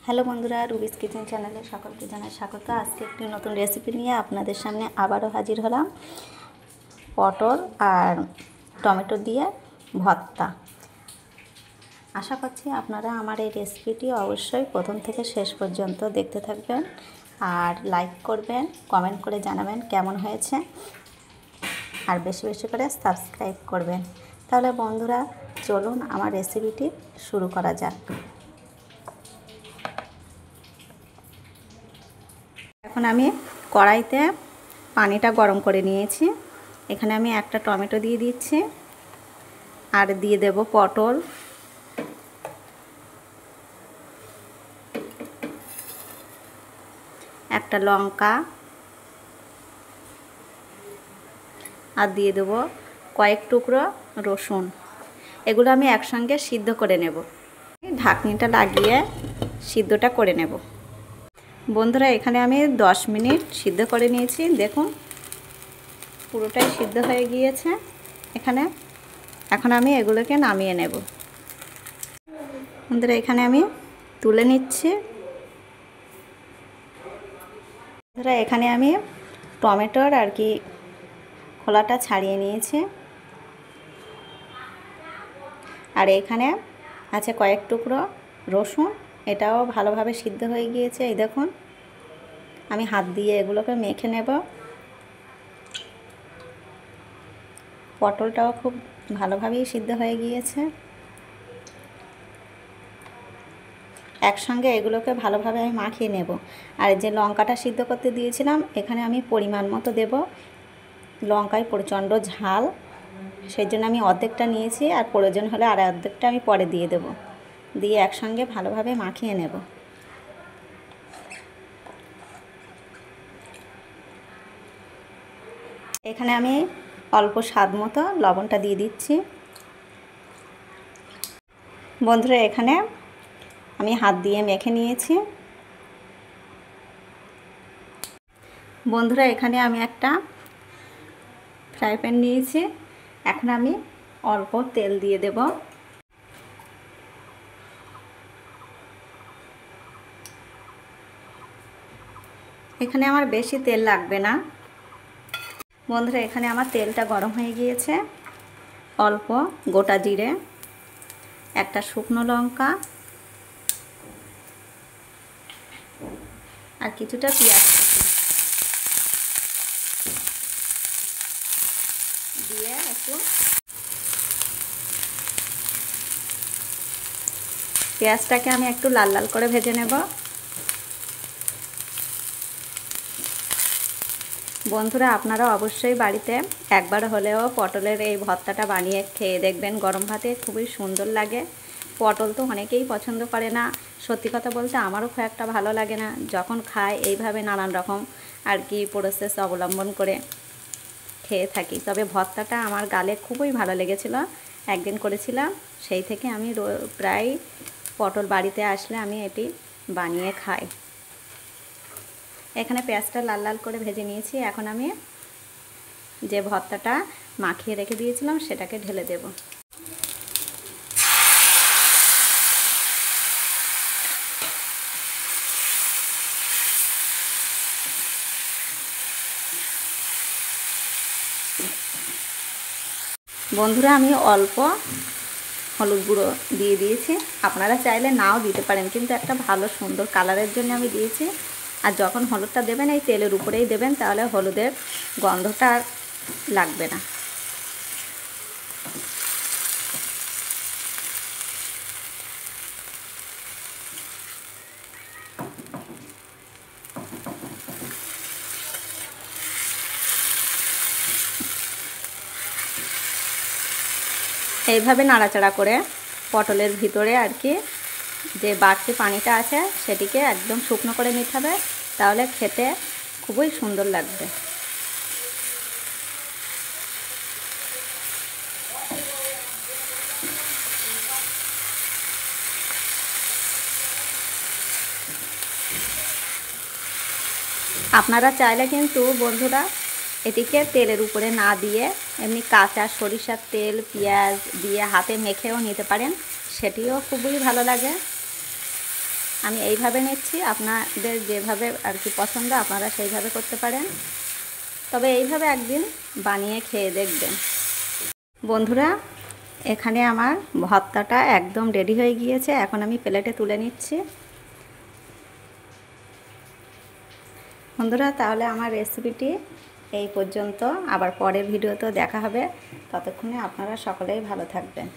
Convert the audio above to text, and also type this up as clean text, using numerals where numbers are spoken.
Hello বন্ধুরা, রুবিস kitchen চ্যানেলে সকলকে জানাই স্বাগত। আজকে একটি নতুন রেসিপি নিয়ে আপনাদের সামনে আবারও হাজির হলাম। পটল আর টমেটো দিয়ে ভর্তা। আশা করছি আপনারা আমার এই রেসিপিটি অবশ্যই প্রথম থেকে শেষ পর্যন্ত দেখতে থাকবেন আর লাইক করবেন, কমেন্ট করে জানাবেন কেমন হয়েছে, আর বেশি বেশি করে সাবস্ক্রাইব করবেন। তাহলে বন্ধুরা চলুন আমার রেসিপিটি শুরু করা যাক। এখন আমি কড়াইতে পানিটা গরম করে নিয়েছি। এখানে আমি একটা টমেটো দিয়ে দিচ্ছি আর দিয়ে দেব পটল, একটা লঙ্কা আর দিয়ে দেব কয়েক টুকরো রসুন। এগুলো আমি একসঙ্গে সিদ্ধ করে নেব। ঢাকনিটা লাগিয়ে সিদ্ধটা করে নেব। বন্ধুরা এখানে আমি 10 মিনিট সিদ্ধ করে নিয়েছি। দেখুন পুরোটাই সিদ্ধ হয়ে গিয়েছে। এখন আমি এগুলোকে নামিয়ে নেব। বন্ধুরা এখানে আমি তুলে নিচ্ছি। বন্ধুরা এখানে আমি টমেটোর খোলাটা ছাড়িয়ে নিয়েছি। আর এখানে আছে কয়েক টুকরো রসুন, এটাও ভালোভাবে সিদ্ধ হয়ে গিয়েছে। এই দেখুন আমি হাত দিয়ে এগুলোকে মেখে নেব। পটলটাও খুব ভালোভাবেই সিদ্ধ হয়ে গিয়েছে। একসঙ্গে এগুলোকে ভালোভাবে আমি মাখিয়ে নেব। আর যে লঙ্কাটা সিদ্ধ করতে দিয়েছিলাম এখানে আমি পরিমাণ মতো দেব। লঙ্কায় প্রচণ্ড ঝাল, সেই জন্য আমি অর্ধেকটা নিয়েছি, আর প্রয়োজন হলে আর অর্ধেকটা আমি পরে দিয়ে দেব। দিয়ে একসঙ্গে ভালোভাবে মাখিয়ে নেব। এখানে আমি অল্প স্বাদ মতো লবণটা দিয়ে দিচ্ছি। বন্ধুরা এখানে আমি হাত দিয়ে মেখে নিয়েছি। বন্ধুরা এখানে আমি একটা ফ্রাই প্যান নিয়েছি। এখন আমি অল্প তেল দিয়ে দেব। এখানে আমার বেশি তেল লাগবে না। বন্ধুরা এখানে আমার তেলটা গরম হয়ে গিয়েছে। অল্প গোটা জিরে, একটা শুকনো লঙ্কা আর কিছুটা পেঁয়াজ দিয়ে একটু পেঁয়াজটাকে আমি একটু লাল লাল করে ভেজে নেব। বন্ধুরা আপনারা অবশ্যই বাড়িতে একবার হলেও পটলের এই ভর্তাটা বানিয়ে খেয়ে দেখবেন। গরম ভাতে খুবই সুন্দর লাগে। পটল তো অনেকেই পছন্দ করে না, সত্যি কথা বলতে আমারও খুব একটা ভালো লাগে না। যখন খায় এইভাবে নানান রকম প্রসেস অবলম্বন করে খেয়ে থাকি। তবে ভর্তাটা আমার গালে খুবই ভালো লেগেছিল, একদিন করেছিলাম। সেই থেকে আমি প্রায় পটল বাড়িতে আসলে আমি এটি বানিয়ে খাই। এখানে পেঁয়াজটা লাল লাল করে ভেজে নিয়েছি। এখন আমি যে ভর্তাটা মাখিয়ে রেখে দিয়েছিলাম সেটাকে ঢেলে দেব। বন্ধুরা আমি অল্প হলুদ গুঁড়ো দিয়ে দিয়েছি। আপনারা চাইলে নাও দিতে পারেন, কিন্তু একটা ভালো সুন্দর কালারের জন্য আমি দিয়েছি। আর যখন হলুদটা দেবেন এই তেলের উপরেই দেবেন, তাহলে হলুদের গন্ধটা আর লাগবে না। এইভাবে নাড়াচাড়া করে পটলের ভিতরে যে বাড়তি পানিটা আছে সেটিকে একদম শুকনো করে নিতে হবে, তাহলে খেতে খুবই সুন্দর লাগবে। আপনারা চাইলে কিন্তু বন্ধুরা এটিকে তেলের উপরে না দিয়ে এমনি কাঁচা সরিষার তেল পেঁয়াজ দিয়ে হাতে মেখেও নিতে পারেন, সেটিও খুবই ভালো লাগে। আমি এইভাবে নিচ্ছি, আপনাদের যেভাবে আর কি পছন্দ আপনারা সেইভাবে করতে পারেন। তবে এইভাবে একদিন বানিয়ে খেয়ে দেখবেন। বন্ধুরা, এখানে আমার ভর্তাটা একদম রেডি হয়ে গিয়েছে। এখন আমি প্লেটে তুলে নিচ্ছি। বন্ধুরা, তাহলে আমার রেসিপিটি এই পর্যন্ত। আবার পরের ভিডিওতেও দেখা হবে। ততক্ষণে আপনারা সকলেই ভালো থাকবেন।